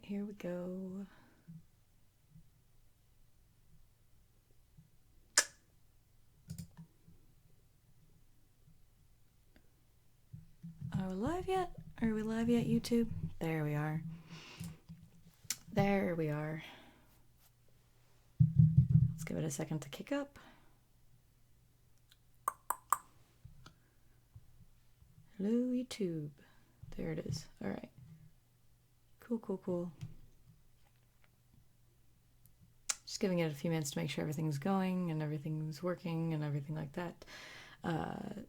Alright, here we go. Are we live yet? Are we live yet, YouTube? There we are. There we are. Let's give it a second to kick up. Hello, YouTube. There it is. Alright. Cool. Just giving it a few minutes to make sure everything's going and everything's working and everything like that.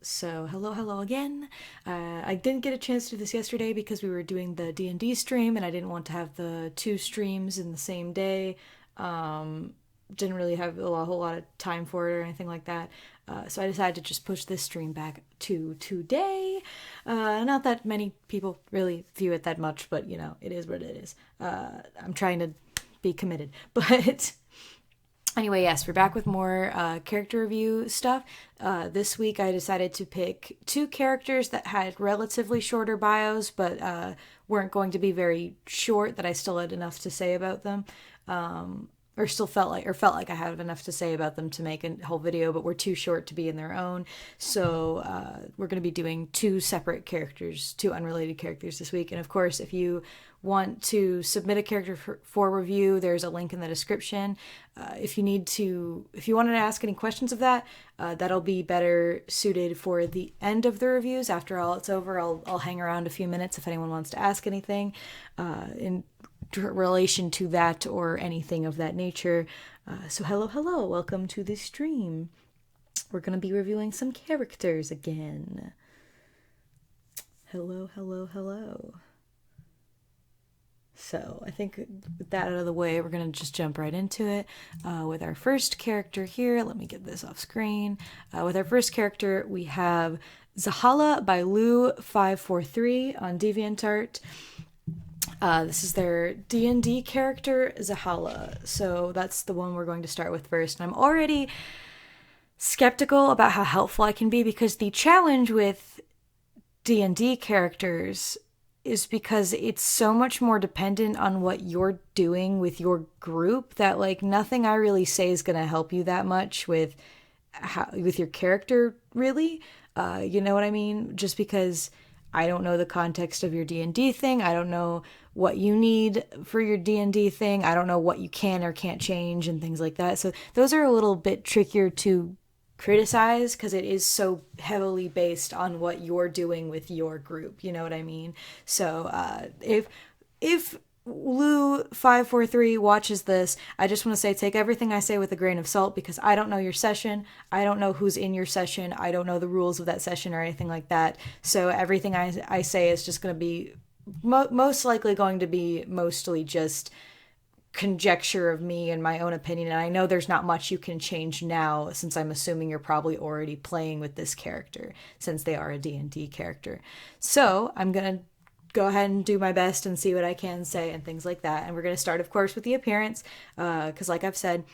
So hello again. I didn't get a chance to do this yesterday because we were doing the D&D stream and I didn't want to have the two streams in the same day. Didn't really have a whole lot of time for it or anything like that. So I decided to just push this stream back to today. Not that many people really view it that much, but you know, it is what it is. I'm trying to be committed, but anyway, yes, we're back with more character review stuff. This week I decided to pick two characters that had relatively shorter bios, but weren't going to be very short, that I still had enough to say about them. Or felt like I had enough to say about them to make a whole video, but were too short to be in their own. So we're going to be doing two separate characters, two unrelated characters this week. And of course, if you want to submit a character for review, there's a link in the description. If you wanted to ask any questions of that, that'll be better suited for the end of the reviews. After all it's over, I'll hang around a few minutes if anyone wants to ask anything in relation to that or anything of that nature. So hello, welcome to the stream. We're going to be reviewing some characters again. Hello. So I think with that out of the way, we're going to just jump right into it with our first character here. Let me get this off screen. With our first character, we have Zehala by Lou543 on DeviantArt. This is their D&D character, Zehala. So that's the one we're going to start with first. And I'm already skeptical about how helpful I can be, because the challenge with D&D characters is because it's so much more dependent on what you're doing with your group that like nothing I really say is going to help you that much with your character, really. You know what I mean? Just because I don't know the context of your D&D thing. I don't know what you need for your D&D thing. I don't know what you can or can't change and things like that. So those are a little bit trickier to criticize because it is so heavily based on what you're doing with your group. You know what I mean? So if Lou543 watches this, I just want to say take everything I say with a grain of salt, because I don't know your session. I don't know who's in your session. I don't know the rules of that session or anything like that. So everything I say is just going to be most likely going to be mostly just conjecture of me and my own opinion. And I know there's not much you can change now, since I'm assuming you're probably already playing with this character, since they are a D&D character. So I'm going to go ahead and do my best and see what I can say and things like that. And we're going to start, of course, with the appearance, because like I've said,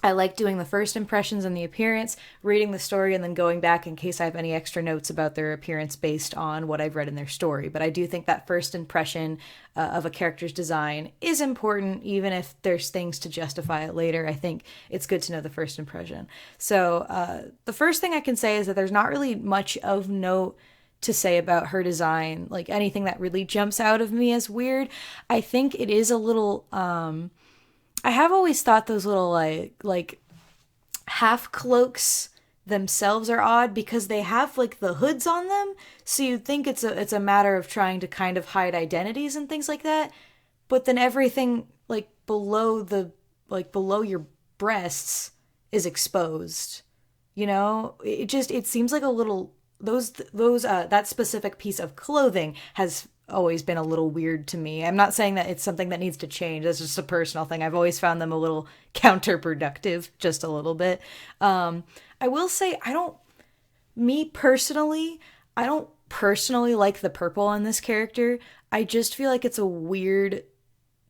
I like doing the first impressions and the appearance, reading the story, and then going back in case I have any extra notes about their appearance based on what I've read in their story. But I do think that first impression of a character's design is important, even if there's things to justify it later. I think it's good to know the first impression. So the first thing I can say is that there's not really much of note to say about her design, like anything that really jumps out of me as weird. I think it is a little I have always thought those little like half cloaks themselves are odd, because they have like the hoods on them, so you'd think it's a matter of trying to kind of hide identities and things like that, but then everything like below your breasts is exposed. You know, it seems like a little that specific piece of clothing has always been a little weird to me. I'm not saying that it's something that needs to change. That's just a personal thing. I've always found them a little counterproductive, just a little bit. I will say I don't personally like the purple on this character. I just feel like it's a weird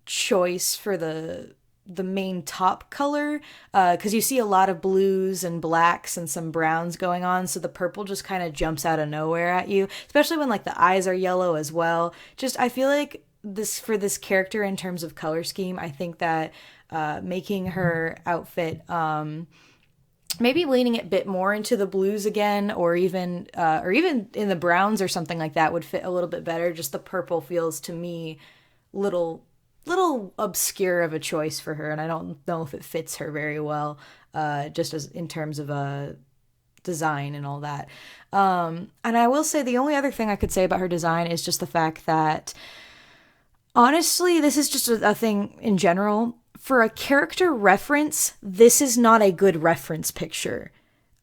choice for the main top color, because you see a lot of blues and blacks and some browns going on, so the purple just kind of jumps out of nowhere at you, especially when like the eyes are yellow as well. Just I feel like for this character in terms of color scheme, I think that making her outfit maybe leaning it a bit more into the blues again, or even in the browns or something like that would fit a little bit better. Just the purple feels to me little obscure of a choice for her, and I don't know if it fits her very well, just as in terms of a design and all that. And I will say the only other thing I could say about her design is just the fact that, honestly, this is just a thing in general. For a character reference, this is not a good reference picture.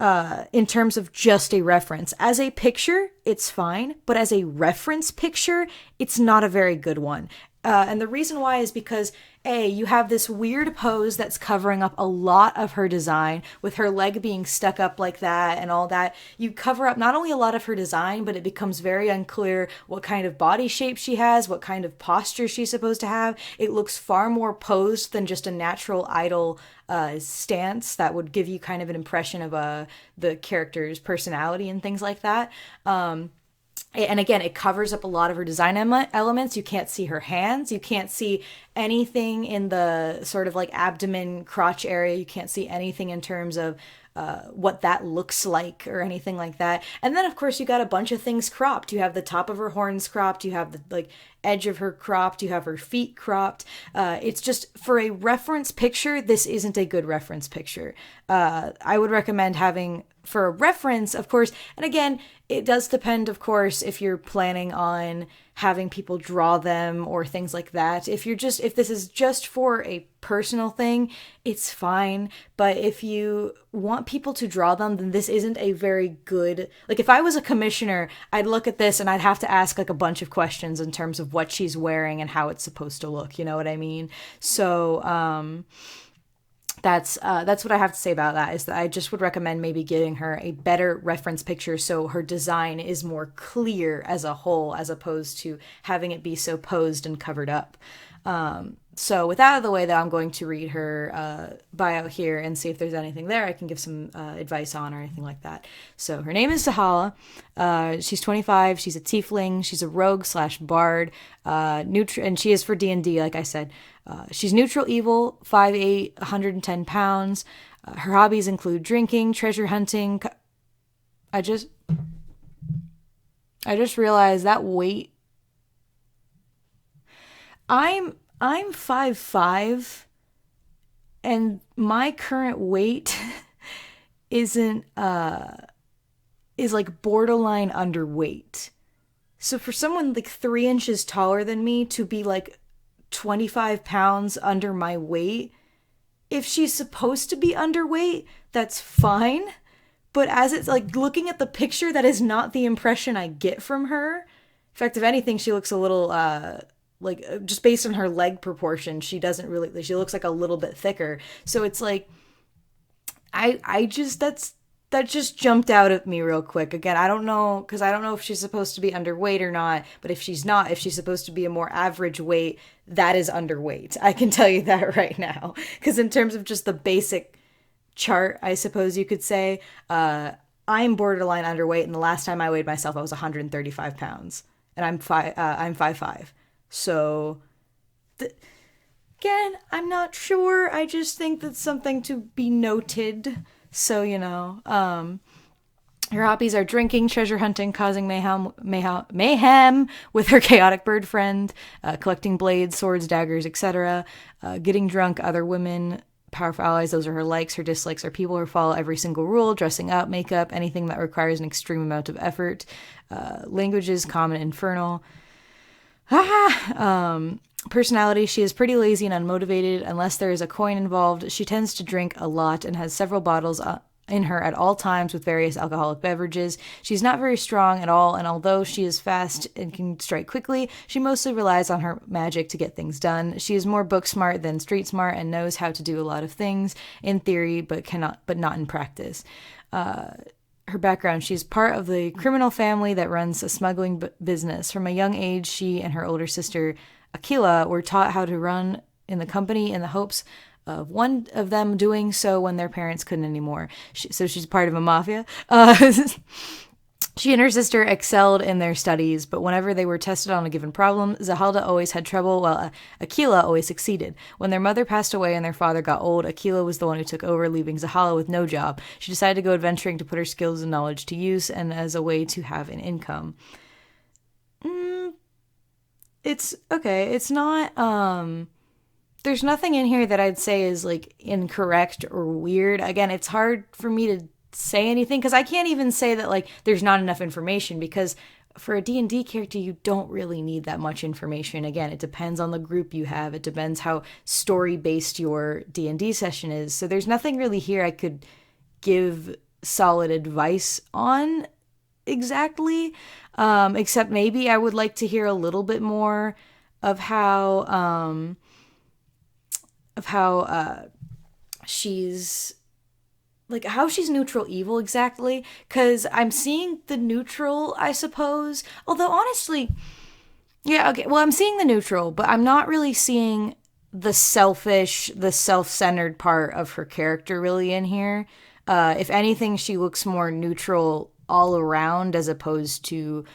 In terms of just a reference. As a picture, it's fine, but as a reference picture, it's not a very good one. And the reason why is because, A, you have this weird pose that's covering up a lot of her design, with her leg being stuck up like that and all that. You cover up not only a lot of her design, but it becomes very unclear what kind of body shape she has, what kind of posture she's supposed to have. It looks far more posed than just a natural idle stance that would give you kind of an impression of the character's personality and things like that. And again, it covers up a lot of her design elements. You can't see her hands. You can't see anything in the sort of like abdomen, crotch area. You can't see anything in terms of what that looks like or anything like that. And then, of course, you got a bunch of things cropped. You have the top of her horns cropped. You have the like edge of her cropped. You have her feet cropped. It's just, for a reference picture, this isn't a good reference picture. I would recommend having, for a reference, of course, and again, it does depend, of course, if you're planning on having people draw them or things like that. If this is just for a personal thing, it's fine. But if you want people to draw them, then this isn't a very good, like, if I was a commissioner, I'd look at this and I'd have to ask like a bunch of questions in terms of what she's wearing and how it's supposed to look. You know what I mean? So, that's what I have to say about that, is that I just would recommend maybe giving her a better reference picture so her design is more clear as a whole, as opposed to having it be so posed and covered up. So with that out of the way, though, I'm going to read her bio here and see if there's anything there I can give some advice on or anything like that. So her name is Zehala. She's 25. She's a tiefling. She's a rogue/bard. And she is for D&D, like I said. She's neutral evil, 5'8", 110 pounds. Her hobbies include drinking, treasure hunting. I just realized that weight. I'm 5'5", and my current weight is like borderline underweight. So for someone like 3 inches taller than me to be like 25 pounds under my weight, if she's supposed to be underweight, that's fine. But as it's like looking at the picture, that is not the impression I get from her. In fact, if anything, she looks a little like, just based on her leg proportion, she looks like a little bit thicker. So it's like, that just jumped out at me real quick. Again, I don't know if she's supposed to be underweight or not, but if she's not, if she's supposed to be a more average weight, that is underweight. I can tell you that right now. Because in terms of just the basic chart, I suppose you could say, I'm borderline underweight, and the last time I weighed myself, I was 135 pounds. And I'm 5'5". So, again, I'm not sure. I just think that's something to be noted. So, her hobbies are drinking, treasure hunting, causing mayhem with her chaotic bird friend, collecting blades, swords, daggers, etc., getting drunk, other women, powerful allies. Those are her likes. Her dislikes are people who follow every single rule, dressing up, makeup, anything that requires an extreme amount of effort. Languages, common, infernal. Personality, she is pretty lazy and unmotivated. Unless there is a coin involved, she tends to drink a lot and has several bottles in her at all times with various alcoholic beverages. She's not very strong at all, and although she is fast and can strike quickly, she mostly relies on her magic to get things done. She is more book smart than street smart and knows how to do a lot of things in theory, but not in practice. Her background, she's part of the criminal family that runs a smuggling business. From a young age, she and her older sister Aquila were taught how to run in the company in the hopes of one of them doing so when their parents couldn't anymore. So she's part of a mafia. She and her sister excelled in their studies, but whenever they were tested on a given problem, Zehala always had trouble, while Aquila always succeeded. When their mother passed away and their father got old, Aquila was the one who took over, leaving Zehala with no job. She decided to go adventuring to put her skills and knowledge to use and as a way to have an income. It's okay. It's not, there's nothing in here that I'd say is like incorrect or weird. Again, it's hard for me to say anything because I can't even say that like there's not enough information, because for a D&D character you don't really need that much information. Again, it depends on the group you have. It depends how story based your D&D session is. So there's nothing really here I could give solid advice on exactly, except maybe I would like to hear a little bit more of how she's like how she's neutral evil exactly, because I'm seeing the neutral, I suppose, although honestly, yeah, okay, well, I'm seeing the neutral, but I'm not really seeing the selfish, the self-centered part of her character really in here. If anything, she looks more neutral all around as opposed to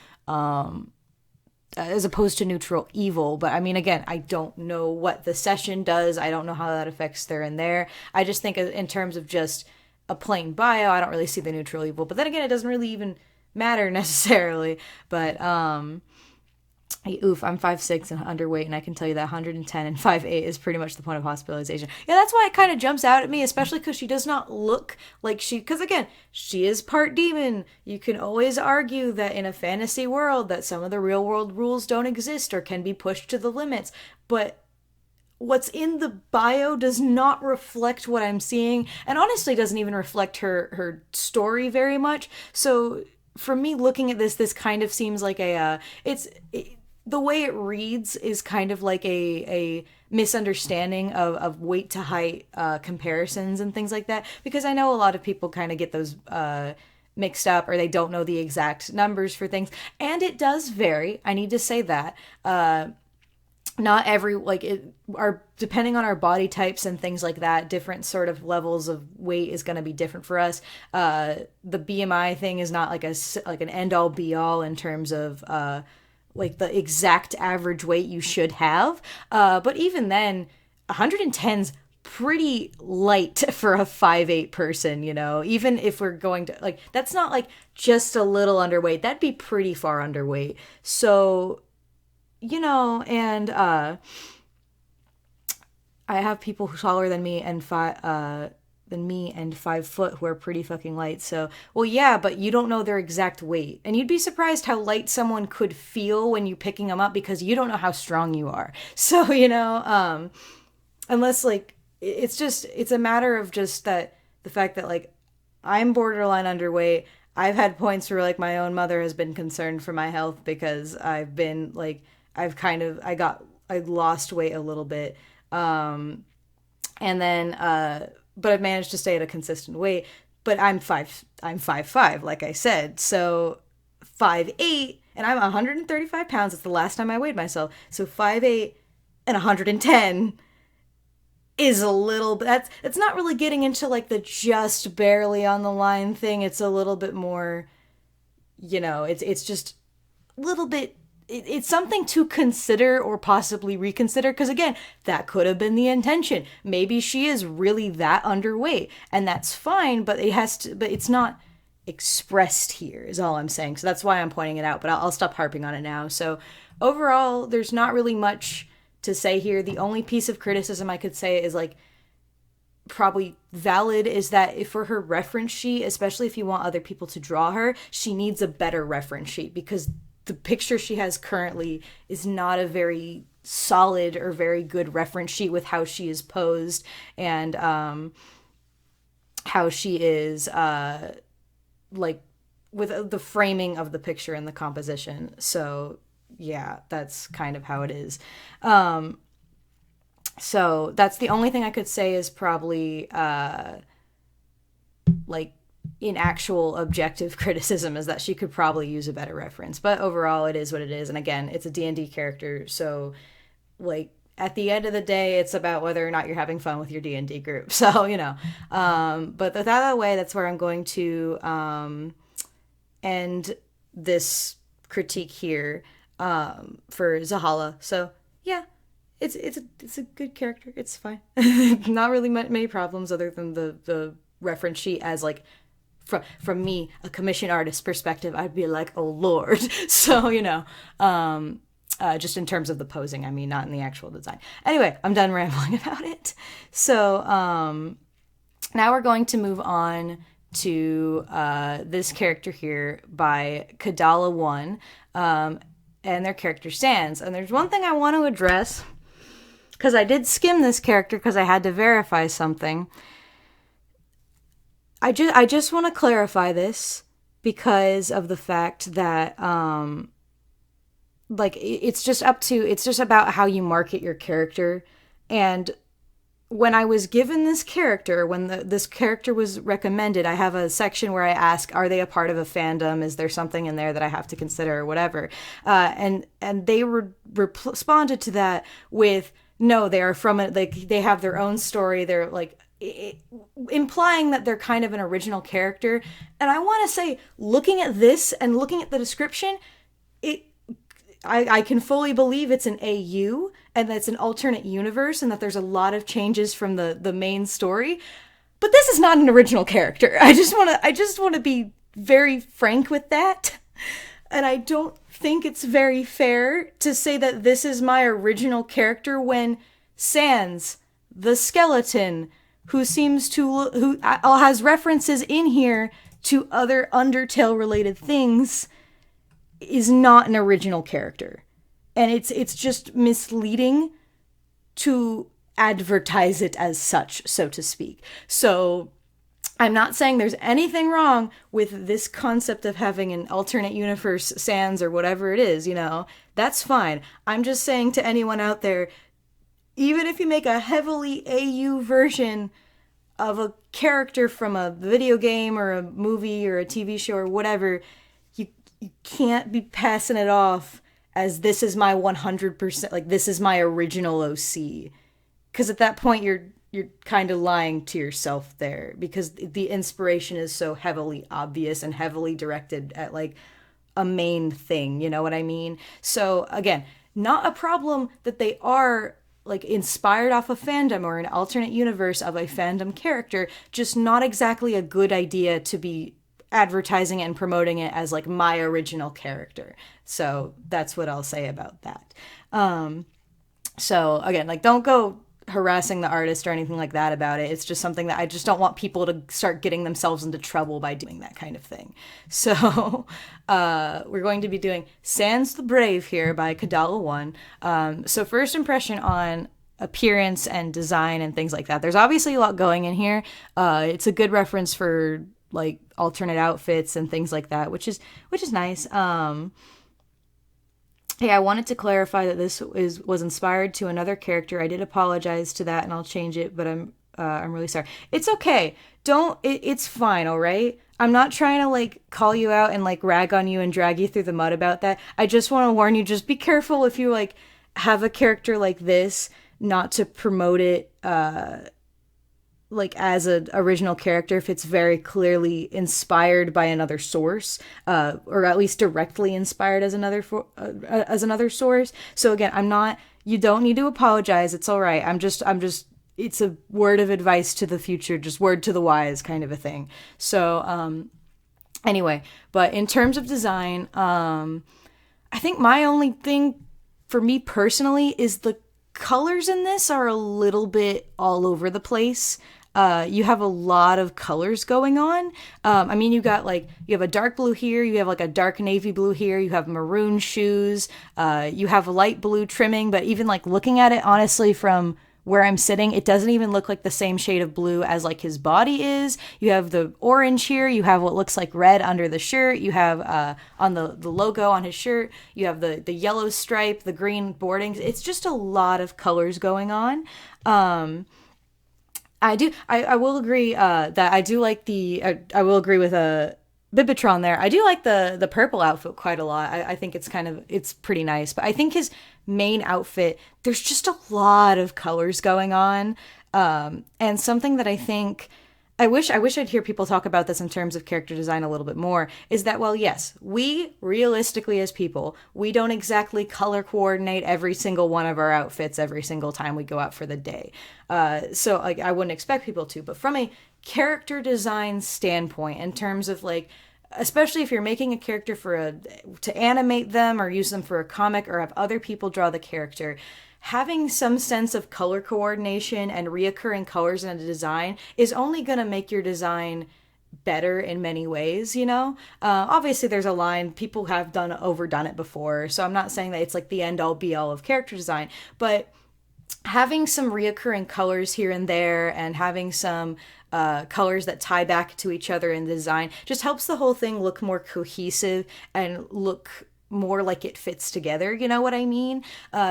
neutral evil. But I mean, again, I don't know what the session does. I don't know how that affects there and there. I just think in terms of just a plain bio, I don't really see the neutral evil. But then again, it doesn't really even matter necessarily. But I'm 5'6" and underweight, and I can tell you that 110 and 5'8" is pretty much the point of hospitalization. Yeah, that's why it kind of jumps out at me, especially because she does not look like because again, she is part demon. You can always argue that in a fantasy world that some of the real world rules don't exist or can be pushed to the limits, but what's in the bio does not reflect what I'm seeing, and honestly doesn't even reflect her story very much. So for me, looking at this kind of seems like the way it reads is kind of like a misunderstanding of weight to height comparisons and things like that, because I know a lot of people kind of get those mixed up, or they don't know the exact numbers for things, and it does vary. I need to say that not every depending on our body types and things like that, different sort of levels of weight is going to be different for us. The BMI thing is not like an end all be all in terms of like the exact average weight you should have. But even then, 110's pretty light for a 5'8" person, you know, even if we're going to like, that's not like just a little underweight. That'd be pretty far underweight. So, you know, and I have people who are taller than me and 5 foot who are pretty fucking light. So, well, yeah, but you don't know their exact weight, and you'd be surprised how light someone could feel when you picking them up, because you don't know how strong you are. So, you know, unless like it's a matter of just that the fact that like I'm borderline underweight. I've had points where like my own mother has been concerned for my health because I've been like I lost weight a little bit, and then but I've managed to stay at a consistent weight. But I'm 5'5", like I said, so 5'8", and I'm 135 pounds. It's the last time I weighed myself. So 5'8" and 110 is a little bit. It's not really getting into like the just barely on the line thing. It's a little bit more, you know. It's just a little bit. It's something to consider or possibly reconsider, because again, that could have been the intention. Maybe she is really that underweight, and that's fine, but it's not expressed here is all I'm saying. So that's why I'm pointing it out, but I'll stop harping on it now. So overall, there's not really much to say here. The only piece of criticism I could say is like probably valid is that if for her reference sheet, especially if you want other people to draw her, she needs a better reference sheet, because the picture she has currently is not a very solid or very good reference sheet with how she is posed and how she is like with the framing of the picture and the composition. So yeah, that's kind of how it is. So that's the only thing I could say is probably like in actual objective criticism, is that she could probably use a better reference. But overall, it is what it is. And again, it's a D&D character, so like at the end of the day, it's about whether or not you're having fun with your D&D group. So, you know, but that way, that's where I'm going to end this critique here for Zehala. So yeah, it's a good character. It's fine. Not really many problems other than the reference sheet as like from me, a commission artist perspective, I'd be like, oh lord. So just in terms of the posing, I mean, not in the actual design. Anyway, I'm done rambling about it. So now we're going to move on to this character here by Kadala 1 and their character Sans. And there's one thing I want to address, because I did skim this character because I had to verify something. I just want to clarify this because of the fact that it's just about how you market your character. And when I was given this character, when this character was recommended, I have a section where I ask, are they a part of a fandom? Is there something in there that I have to consider or whatever? And they responded to that with, no, they are from it. Like, they have their own story. They're like, implying that they're kind of an original character. And I want to say, looking at this and looking at the description, I can fully believe it's an AU and that it's an alternate universe and that there's a lot of changes from the main story. But this is not an original character. I just want to be very frank with that. And I don't think it's very fair to say that this is my original character when Sans, the skeleton, who has references in here to other Undertale related things, is not an original character. And it's just misleading to advertise it as such, so to speak. So I'm not saying there's anything wrong with this concept of having an alternate universe Sans or whatever it is, that's fine. I'm just saying to anyone out there, even if you make a heavily AU version of a character from a video game or a movie or a TV show or whatever, you can't be passing it off as this is my 100%, like this is my original OC. Because at that point you're kind of lying to yourself there, because the inspiration is so heavily obvious and heavily directed at like a main thing, you know what I mean? So again, not a problem that they are like inspired off a fandom or an alternate universe of a fandom character, just not exactly a good idea to be advertising it and promoting it as like my original character. So that's what I'll say about that. So again, like, don't go harassing the artist or anything like that about it. It's just something that I just don't want people to start getting themselves into trouble by doing that kind of thing. So we're going to be doing Sans the Brave here by Kadala 1. So first impression on appearance and design and things like that. There's obviously a lot going in here. It's a good reference for like alternate outfits and things like that, which is nice. Yeah, I wanted to clarify that this was inspired to another character. I did apologize to that, and I'll change it, but I'm really sorry. It's okay. It's fine, all right? I'm not trying to like call you out and like rag on you and drag you through the mud about that. I just want to warn you, just be careful if you like have a character like this, not to promote it like as an original character if it's very clearly inspired by another source, or at least directly inspired as another source. So again, you don't need to apologize. It's all right. I'm just it's a word of advice to the future, just word to the wise kind of a thing. So anyway, but in terms of design, I think my only thing for me personally is the colors in this are a little bit all over the place. You have a lot of colors going on. I mean, you have a dark blue here, you have like a dark navy blue here, you have maroon shoes, you have a light blue trimming, but even like looking at it honestly from where I'm sitting, it doesn't even look like the same shade of blue as like his body is. You have the orange here, you have what looks like red under the shirt, you have on the logo on his shirt, you have the yellow stripe, the green boardings. It's just a lot of colors going on. I will agree that I do like I will agree with Bibitron there. I do like the purple outfit quite a lot. I think it's pretty nice. But I think his main outfit, there's just a lot of colors going on. And something that I think I wish I'd hear people talk about this in terms of character design a little bit more, is that, well, yes, we realistically as people, we don't exactly color coordinate every single one of our outfits every single time we go out for the day. So like I wouldn't expect people to, but from a character design standpoint, in terms of like, especially if you're making a character to animate them or use them for a comic or have other people draw the character, having some sense of color coordination and reoccurring colors in a design is only going to make your design better in many ways, you know? Obviously, there's a line, people have overdone it before, so I'm not saying that it's like the end all be all of character design, but having some reoccurring colors here and there and having some colors that tie back to each other in the design just helps the whole thing look more cohesive and look more like it fits together, you know what I mean?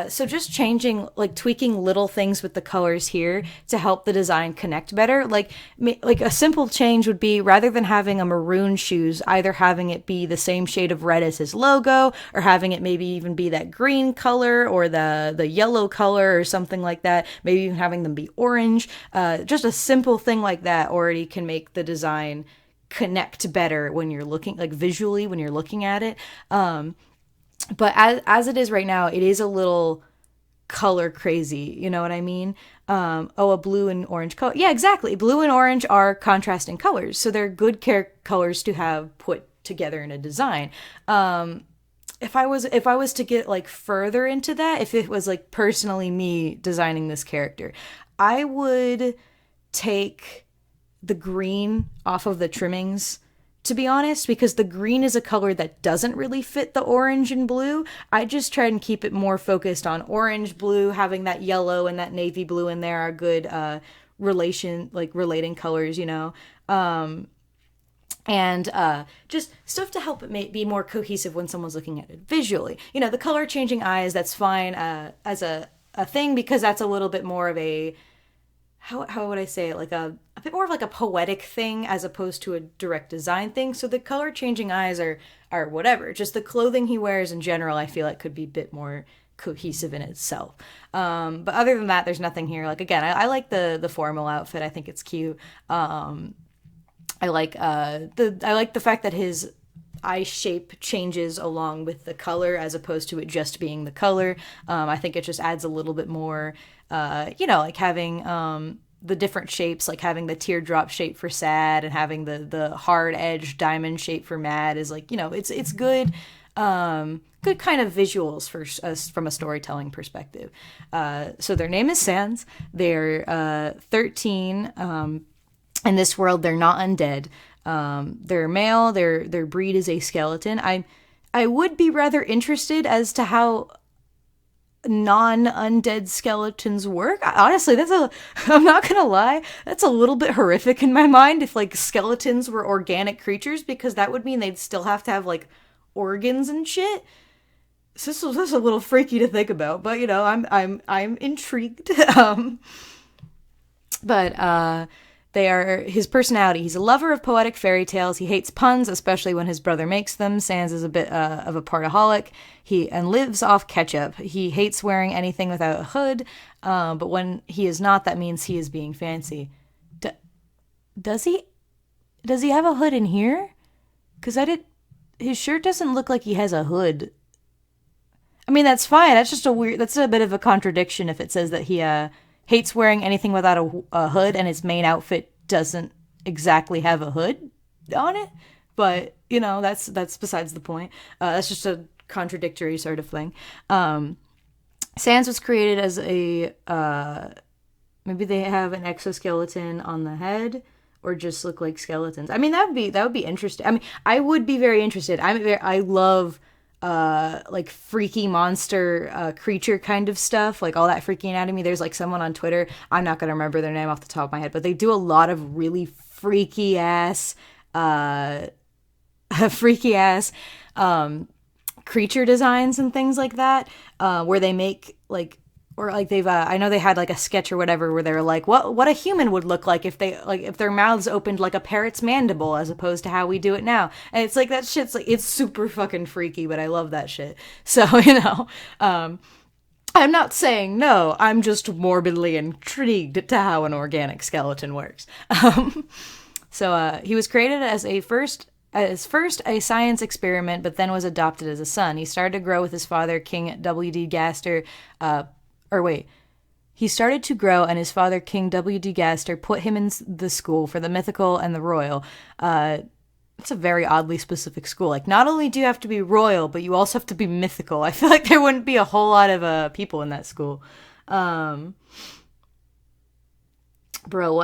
So just changing, like tweaking little things with the colors here to help the design connect better. Like a simple change would be, rather than having a maroon shoes, either having it be the same shade of red as his logo, or having it maybe even be that green color or the yellow color or something like that. Maybe even having them be orange. Just a simple thing like that already can make the design connect better when you're looking, like visually when you're looking at it. But as it is right now, it is a little color crazy. You know what I mean? A blue and orange color. Yeah, exactly. Blue and orange are contrasting colors, so they're good colors to have put together in a design. If I was to get like further into that, if it was like personally me designing this character, I would take the green off of the trimmings, to be honest, because the green is a color that doesn't really fit the orange and blue. I just try and keep it more focused on orange, blue, having that yellow and that navy blue in there are good relating colors, you know. And just stuff to help it be more cohesive when someone's looking at it visually. You know, the color changing eyes, that's fine as a thing, because that's a little bit more of a, how would I say it, like a bit more of like a poetic thing as opposed to a direct design thing. So the color changing eyes are whatever. Just the clothing he wears in general, I feel like could be a bit more cohesive in itself. But other than that, there's nothing here. Like, again, I like the formal outfit. I think it's cute. I like the fact that his eye shape changes along with the color as opposed to it just being the color. I think it just adds a little bit more, like having the different shapes, like having the teardrop shape for sad and having the hard edge diamond shape for mad is like, it's good. Good kind of visuals for us from a storytelling perspective. So their name is Sans. They're 13. In this world, they're not undead. They're male. Their breed is a skeleton. I would be rather interested as to how non-undead skeletons work. Honestly, I'm not gonna lie, that's a little bit horrific in my mind if like skeletons were organic creatures, because that would mean they'd still have to have like organs and shit. So this is a little freaky to think about, but I'm intrigued. But they are his personality. He's a lover of poetic fairy tales. He hates puns, especially when his brother makes them. Sans is a bit of a partaholic. He lives off ketchup. He hates wearing anything without a hood. But when he is not, that means he is being fancy. Does he have a hood in here? Because his shirt doesn't look like he has a hood. I mean, that's fine. That's a bit of a contradiction if it says that he hates wearing anything without a hood, and his main outfit doesn't exactly have a hood on it. But, that's besides the point. That's just a contradictory sort of thing. Sans was created as a, maybe they have an exoskeleton on the head, or just look like skeletons. I mean, that would be interesting. I mean, I would be very interested. I love like freaky monster creature kind of stuff, like all that freaky anatomy. There's like someone on Twitter, I'm not gonna remember their name off the top of my head, but they do a lot of really freaky ass creature designs and things like that, where they make like, or like they've I know they had like a sketch or whatever where they were like, what a human would look like if their mouths opened like a parrot's mandible as opposed to how we do it now. And it's like, that shit's like, it's super fucking freaky, but I love that shit. So I'm not saying no. I'm just morbidly intrigued to how an organic skeleton works. So he was created as first a science experiment, but then was adopted as a son. He started to grow with his father, King W.D. Gaster. He started to grow, and his father, King W.D. Gaster, put him in the school for the mythical and the royal. It's a very oddly specific school. Like, not only do you have to be royal, but you also have to be mythical. I feel like there wouldn't be a whole lot of people in that school. What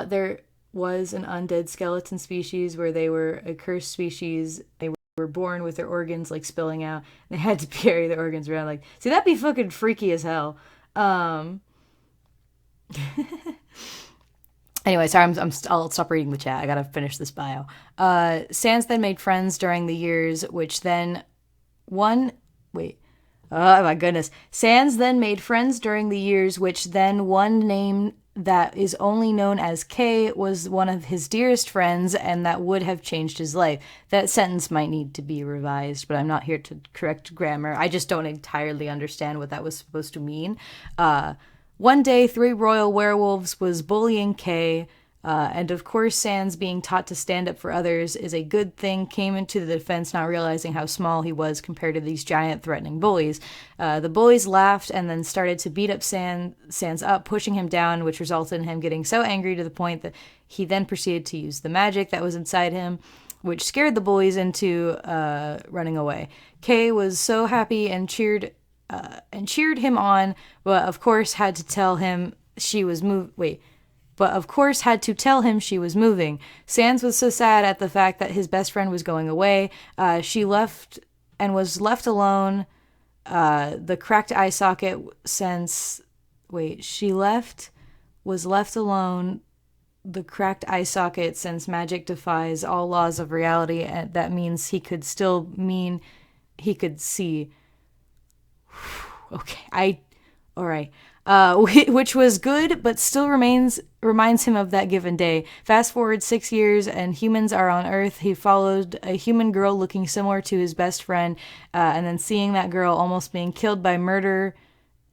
there was an undead skeleton species where they were a cursed species. They were born with their organs, like, spilling out. They had to carry their organs around. Like, see, that'd be fucking freaky as hell. Anyway, sorry, I'll stop reading the chat. I gotta finish this bio. Sans then made friends during the years, which then one... Wait. Oh, my goodness. Sans then made friends during the years, which then one name that is only known as K was one of his dearest friends, and that would have changed his life. That sentence might need to be revised, but I'm not here to correct grammar. I just don't entirely understand what that was supposed to mean. One day, 3 royal werewolves was bullying Kay, and of course Sans, being taught to stand up for others is a good thing, came into the defense not realizing how small he was compared to these giant threatening bullies. The bullies laughed and then started to beat up Sans up, pushing him down, which resulted in him getting so angry to the point that he then proceeded to use the magic that was inside him, which scared the bullies into running away. Kay was so happy and cheered him on, but of course had to tell him she was moving. Sans was so sad at the fact that his best friend was going away. She left and was left alone. The cracked eye socket was left alone. The cracked eye socket, since magic defies all laws of reality, and that means he could see. Okay, all right. Which was good, but still reminds him of that given day. Fast forward 6 years, and humans are on Earth. He followed a human girl looking similar to his best friend, and then seeing that girl almost being killed by murder,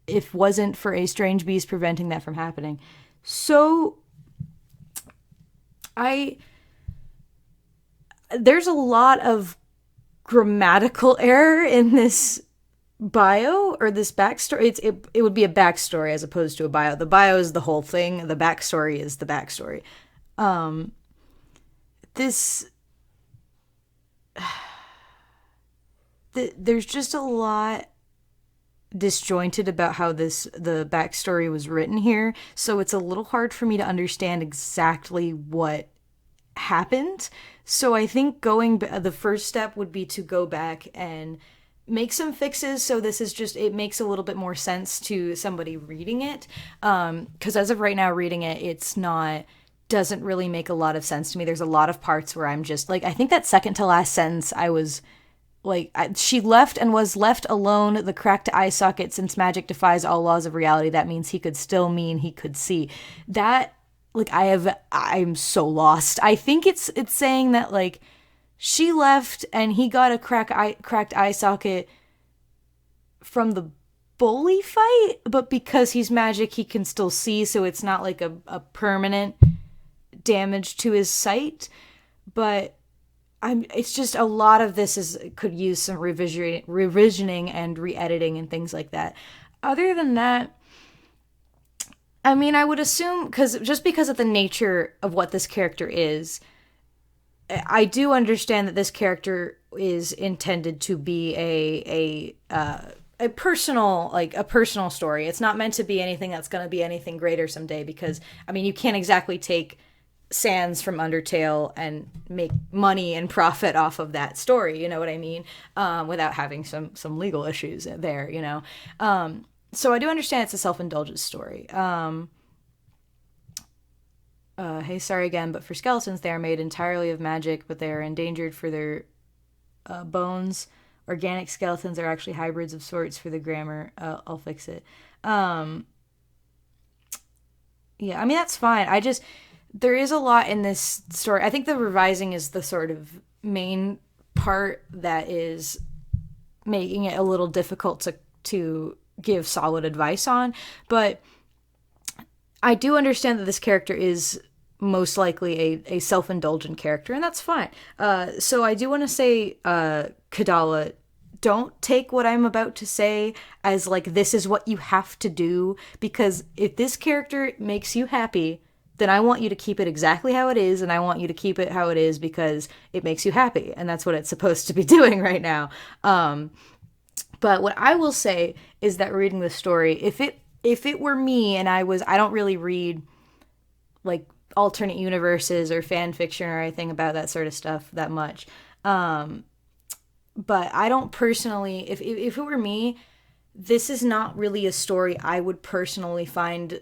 if wasn't for a strange beast preventing that from happening. So, there's a lot of grammatical error in this bio or this backstory. It would be a backstory as opposed to a bio. The bio is the whole thing. The backstory is the backstory. There's just a lot disjointed about how the backstory was written here, so it's a little hard for me to understand exactly what happened. So I think the first step would be to go back and make some fixes, so it makes a little bit more sense to somebody reading it, because as of right now, reading it, doesn't really make a lot of sense to me. There's a lot of parts where I'm just like, I think that second to last sentence, I was like, she left and was left alone, the cracked eye socket, since magic defies all laws of reality, that means he could still mean he could see. That, like, I'm so lost. I think it's saying that, like, she left and he got a cracked eye socket from the bully fight, but because he's magic, he can still see, so it's not like a permanent damage to his sight. But it's just a lot of this could use some revisioning and re-editing and things like that. Other than that, I mean, I would assume, because of the nature of what this character is, I do understand that this character is intended to be a personal story. It's not meant to be anything that's going to be anything greater someday, because, I mean, you can't exactly take Sans from Undertale and make money and profit off of that story, you know what I mean? Without having some legal issues there, you know? So I do understand it's a self-indulgent story. Hey, sorry again, but for skeletons, they are made entirely of magic, but they are endangered for their bones. Organic skeletons are actually hybrids of sorts. For the grammar, I'll fix it. Yeah, I mean, that's fine. There is a lot in this story. I think the revising is the sort of main part that is making it a little difficult to give solid advice on. But I do understand that this character is most likely a self-indulgent character, and that's fine. So I do want to say, Kadala, don't take what I'm about to say as like this is what you have to do, because if this character makes you happy, then I want you to keep it exactly how it is, and I want you to keep it how it is because it makes you happy, and that's what it's supposed to be doing right now. But what I will say is that reading the story, if it were me and I don't really read like alternate universes or fan fiction or anything about that sort of stuff that much. But I don't personally, if it were me, this is not really a story I would personally find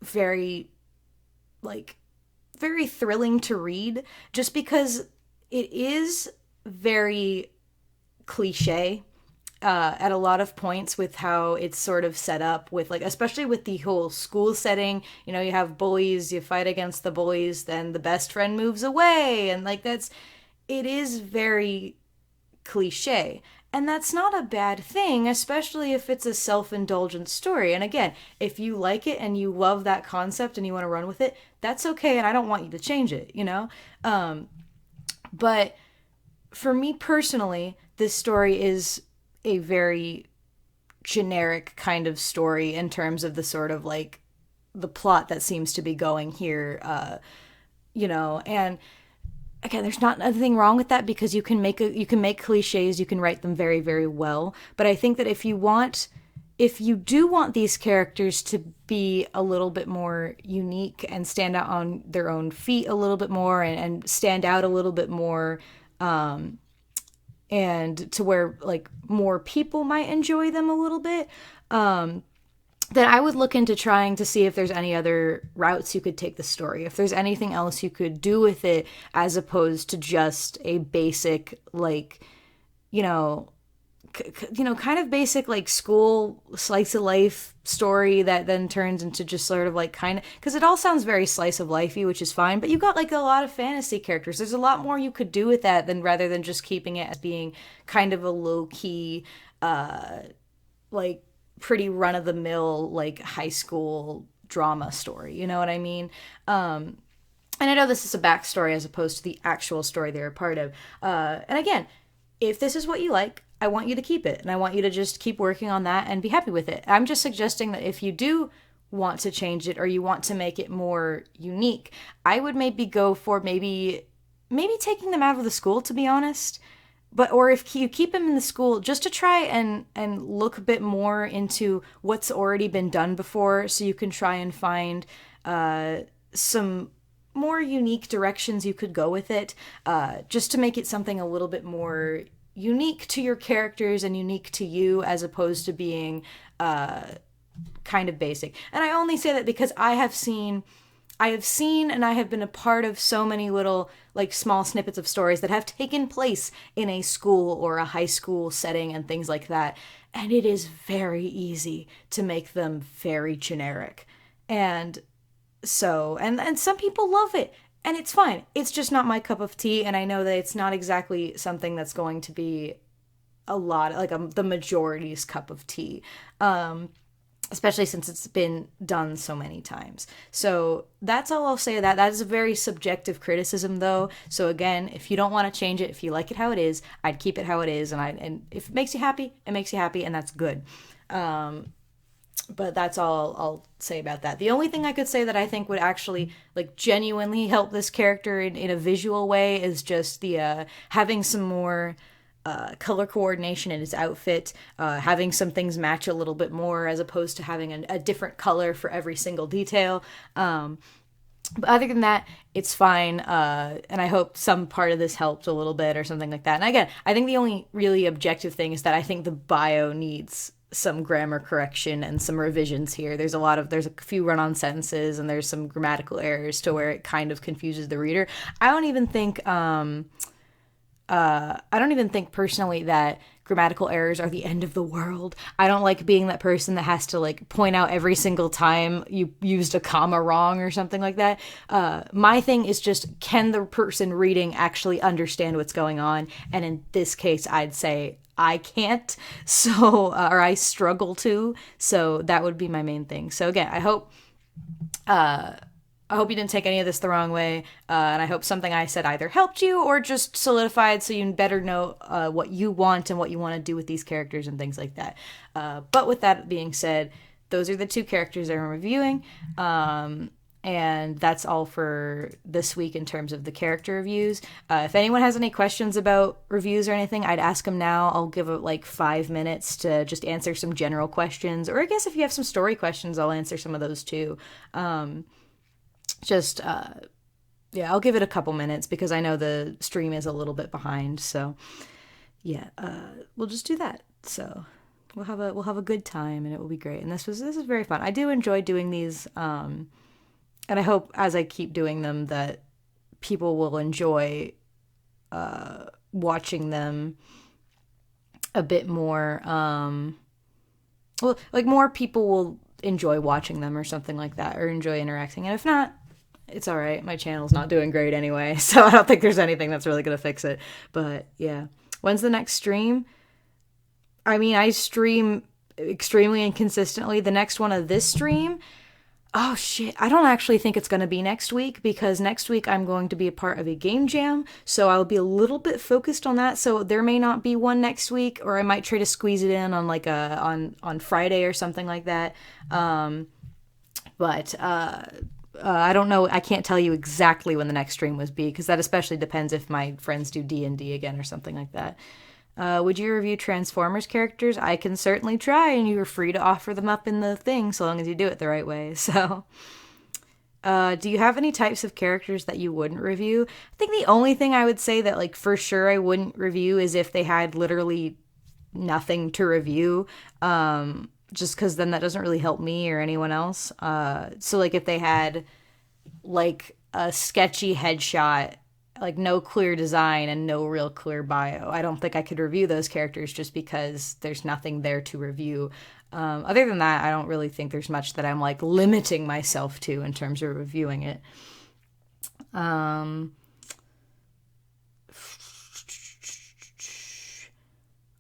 very, like, very thrilling to read, just because it is very cliche at a lot of points with how it's sort of set up with, like, especially with the whole school setting. You know, you have bullies, you fight against the bullies, then the best friend moves away, and like it is very cliche. And that's not a bad thing, especially if it's a self-indulgent story. And again, if you like it and you love that concept and you want to run with it, that's okay, and I don't want you to change it, you know? But for me personally, this story is a very generic kind of story in terms of the sort of like the plot that seems to be going here, you know, and again, there's not nothing wrong with that, because you can make cliches, you can write them very, very well. But I think that if you do want these characters to be a little bit more unique and stand out on their own feet a little bit more, and stand out a little bit more, and to where like more people might enjoy them a little bit, then I would look into trying to see if there's any other routes you could take the story, if there's anything else you could do with it, as opposed to just a basic, like, you know, kind of basic, like, school slice of life story that then turns into just sort of like kind of, because it all sounds very slice of lifey, which is fine, but you got like a lot of fantasy characters. There's a lot more you could do with that than rather than just keeping it as being kind of a low key, like pretty run of the mill, like high school drama story. You know what I mean? And I know this is a backstory as opposed to the actual story they're a part of. And again, if this is what you like, I want you to keep it, and I want you to just keep working on that and be happy with it. I'm just suggesting that if you do want to change it or you want to make it more unique, I would maybe go for maybe taking them out of the school, to be honest. But or if you keep them in the school, just to try and look a bit more into what's already been done before, so you can try and find some more unique directions you could go with it, just to make it something a little bit more unique to your characters and unique to you, as opposed to being kind of basic. And I only say that because I have seen and I have been a part of so many little, like, small snippets of stories that have taken place in a school or a high school setting and things like that. And it is very easy to make them very generic. And so, and some people love it, and it's fine. It's just not my cup of tea, and I know that it's not exactly something that's going to be a lot, like the majority's cup of tea. Especially since it's been done so many times. So that's all I'll say. That is a very subjective criticism, though. So again, if you don't want to change it, if you like it how it is, I'd keep it how it is. And if it makes you happy, it makes you happy, and that's good. But that's all I'll say about that. The only thing I could say that I think would actually, like, genuinely help this character in a visual way is just the having some more color coordination in his outfit, having some things match a little bit more, as opposed to having a different color for every single detail. But other than that, it's fine. And I hope some part of this helped a little bit or something like that. And again, I think the only really objective thing is that I think the bio needs some grammar correction and some revisions here. There's a few run-on sentences, and there's some grammatical errors to where it kind of confuses the reader. I don't even think I don't even think personally that grammatical errors are the end of the world. I don't like being that person that has to like point out every single time you used a comma wrong or something like that. My thing is just, can the person reading actually understand what's going on? And in this case, I'd say I can't, so or I struggle to. So that would be my main thing. So again, I hope you didn't take any of this the wrong way, and I hope something I said either helped you or just solidified so you better know what you want and what you want to do with these characters and things like that. But with that being said, those are the 2 characters I'm reviewing, and that's all for this week in terms of the character reviews. If anyone has any questions about reviews or anything, I'd ask them now. I'll give it like 5 minutes to just answer some general questions, or I guess if you have some story questions, I'll answer some of those too. I'll give it a couple minutes because I know the stream is a little bit behind. So yeah, we'll just do that. So we'll have a good time and it will be great. And this is very fun. I do enjoy doing these, and I hope as I keep doing them that people will enjoy watching them a bit more. More people will enjoy watching them or something like that, or enjoy interacting. And if not, it's all right. My channel's not doing great anyway, so I don't think there's anything that's really going to fix it. But yeah. When's the next stream? I mean, I stream extremely inconsistently. The next one of this stream, oh shit, I don't actually think it's going to be next week, because next week I'm going to be a part of a game jam, so I'll be a little bit focused on that. So there may not be one next week, or I might try to squeeze it in on like on Friday or something like that. I don't know. I can't tell you exactly when the next stream would be, because that especially depends if my friends do D&D again or something like that. Would you review Transformers characters? I can certainly try, and you are free to offer them up in the thing, so long as you do it the right way. So, do you have any types of characters that you wouldn't review? I think the only thing I would say that, like, for sure I wouldn't review is if they had literally nothing to review. Just because then that doesn't really help me or anyone else. So, like, if they had, like, a sketchy headshot, like, no clear design and no real clear bio, I don't think I could review those characters just because there's nothing there to review. Other than that, I don't really think there's much that I'm, like, limiting myself to in terms of reviewing it.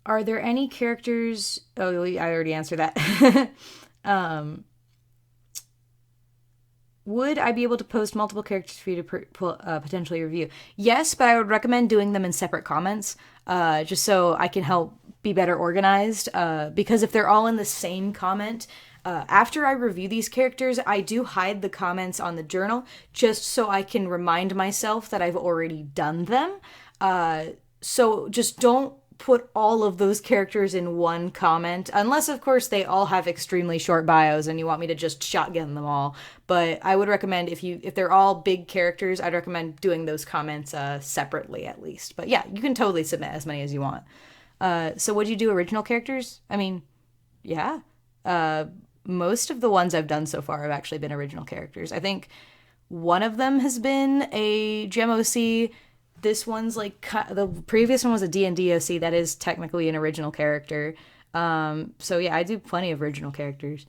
Are there any characters... Oh, I already answered that. Would I be able to post multiple characters for you to potentially review? Yes, but I would recommend doing them in separate comments, just so I can help be better organized. Because if they're all in the same comment, after I review these characters, I do hide the comments on the journal, just so I can remind myself that I've already done them. So just don't put all of those characters in one comment, unless of course they all have extremely short bios and you want me to just shotgun them all. But I would recommend, if they're all big characters, I'd recommend doing those comments separately at least. But yeah, you can totally submit as many as you want. So would you do original characters? I mean, yeah. Most of the ones I've done so far have actually been original characters. I think one of them has been a GemOC. This one's like, the previous one was a D&D OC. That is technically an original character. So yeah, I do plenty of original characters.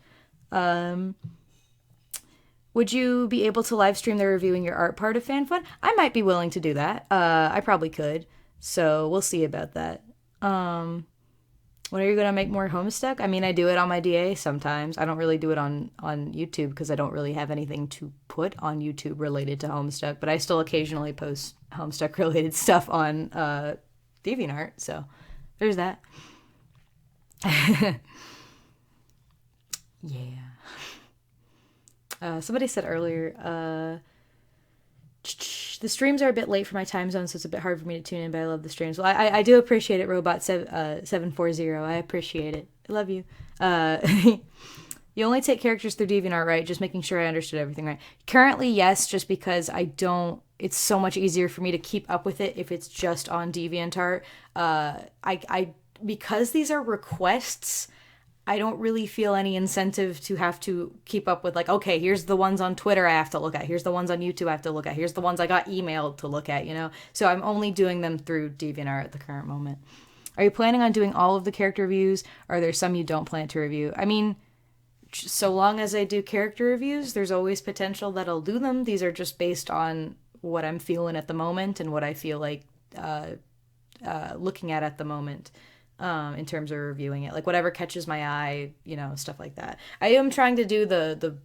Would you be able to live stream the reviewing your art part of FanFun? I might be willing to do that. I probably could. So we'll see about that. When are you going to make more Homestuck? I mean, I do it on my DA sometimes. I don't really do it on YouTube because I don't really have anything to put on YouTube related to Homestuck, but I still occasionally post Homestuck related stuff on DeviantArt, so there's that. Yeah. Somebody said earlier, the streams are a bit late for my time zone, so it's a bit hard for me to tune in, but I love the streams. Well, I do appreciate it, Robot740. I appreciate it. I love you. You only take characters through DeviantArt, right? Just making sure I understood everything right. Currently, yes, just because it's so much easier for me to keep up with it if it's just on DeviantArt. Because these are requests, I don't really feel any incentive to have to keep up with, like, okay, here's the ones on Twitter I have to look at. Here's the ones on YouTube I have to look at. Here's the ones I got emailed to look at, you know? So I'm only doing them through DeviantArt at the current moment. Are you planning on doing all of the character reviews? Or are there some you don't plan to review? I mean, so long as I do character reviews, there's always potential that I'll do them. These are just based on what I'm feeling at the moment and what I feel like looking at the moment. In terms of reviewing it, like whatever catches my eye, you know, stuff like that. I am trying to do the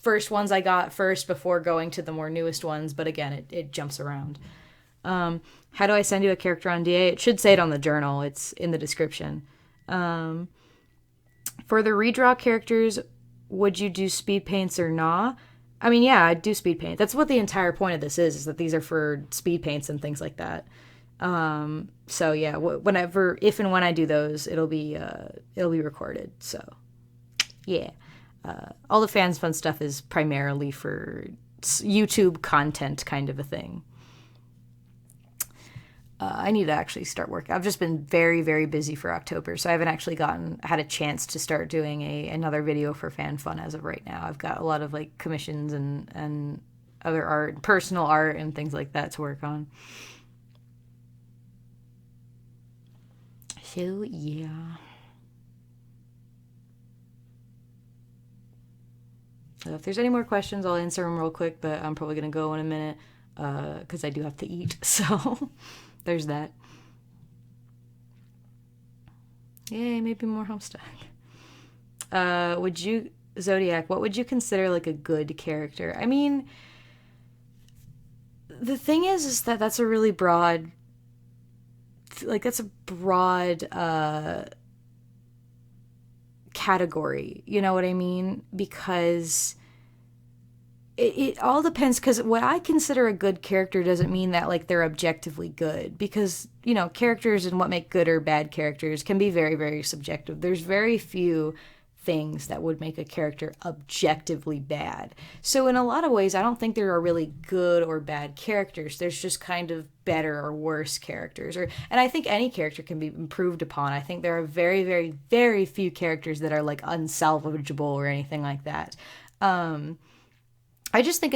first ones I got first before going to the more newest ones, but again, it jumps around. How do I send you a character on DA? It should say it on the journal. It's in the description. For the redraw characters, would you do speed paints or nah? I mean, yeah, I'd do speed paint. That's what the entire point of this is that these are for speed paints and things like that. So yeah, whenever, if and when I do those, it'll be recorded. So yeah, all the fans fun stuff is primarily for YouTube content kind of a thing. I need to actually start working. I've just been very, very busy for October, so I haven't actually had a chance to start doing another video for fan fun as of right now. I've got a lot of like commissions and other art, personal art and things like that to work on. So yeah. So if there's any more questions, I'll answer them real quick, but I'm probably gonna go in a minute because I do have to eat. So there's that. Yay, maybe more Homestuck. Zodiac, what would you consider like a good character? I mean, the thing is that that's a really broad, like that's a broad category, you know what I mean? Because it all depends, because what I consider a good character doesn't mean that like they're objectively good, because, you know, characters and what make good or bad characters can be very, very subjective. There's very few things that would make a character objectively bad. So in a lot of ways, I don't think there are really good or bad characters. There's just kind of better or worse characters. And I think any character can be improved upon. I think there are very, very, very few characters that are like unsalvageable or anything like that. I just think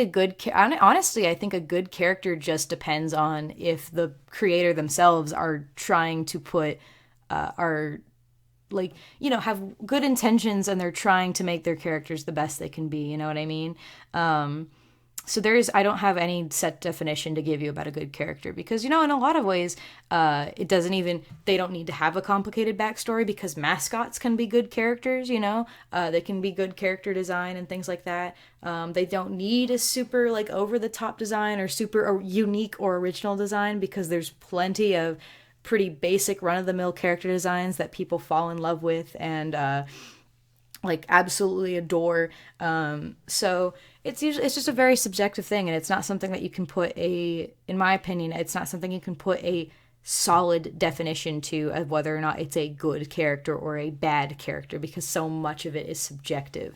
honestly, I think a good character just depends on if the creator themselves are trying to put, like, you know, have good intentions and they're trying to make their characters the best they can be, you know what I mean? So I don't have any set definition to give you about a good character because, you know, in a lot of ways, they don't need to have a complicated backstory because mascots can be good characters, you know, they can be good character design and things like that. They don't need a super like over the top design or super or unique or original design because there's plenty of pretty basic run-of-the-mill character designs that people fall in love with and like absolutely adore. So it's just a very subjective thing, and it's not something that you can put in my opinion, it's not something you can put a solid definition to of whether or not it's a good character or a bad character because so much of it is subjective.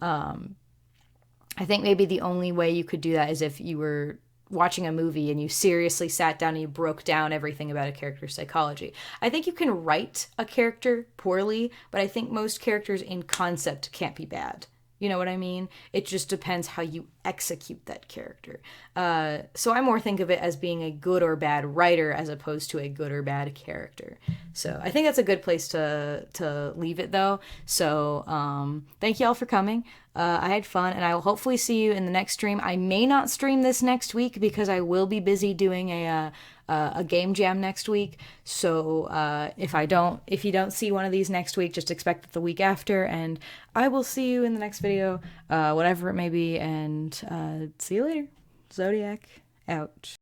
I think maybe the only way you could do that is if you were watching a movie and you seriously sat down and you broke down everything about a character's psychology. I think you can write a character poorly, but I think most characters in concept can't be bad. You know what I mean? It just depends how you execute that character. So I more think of it as being a good or bad writer as opposed to a good or bad character. So I think that's a good place to leave it though. So thank you all for coming. I had fun, and I will hopefully see you in the next stream. I may not stream this next week because I will be busy doing a game jam next week. So if you don't see one of these next week, just expect it the week after, and I will see you in the next video, whatever it may be, and see you later. Zodiac out.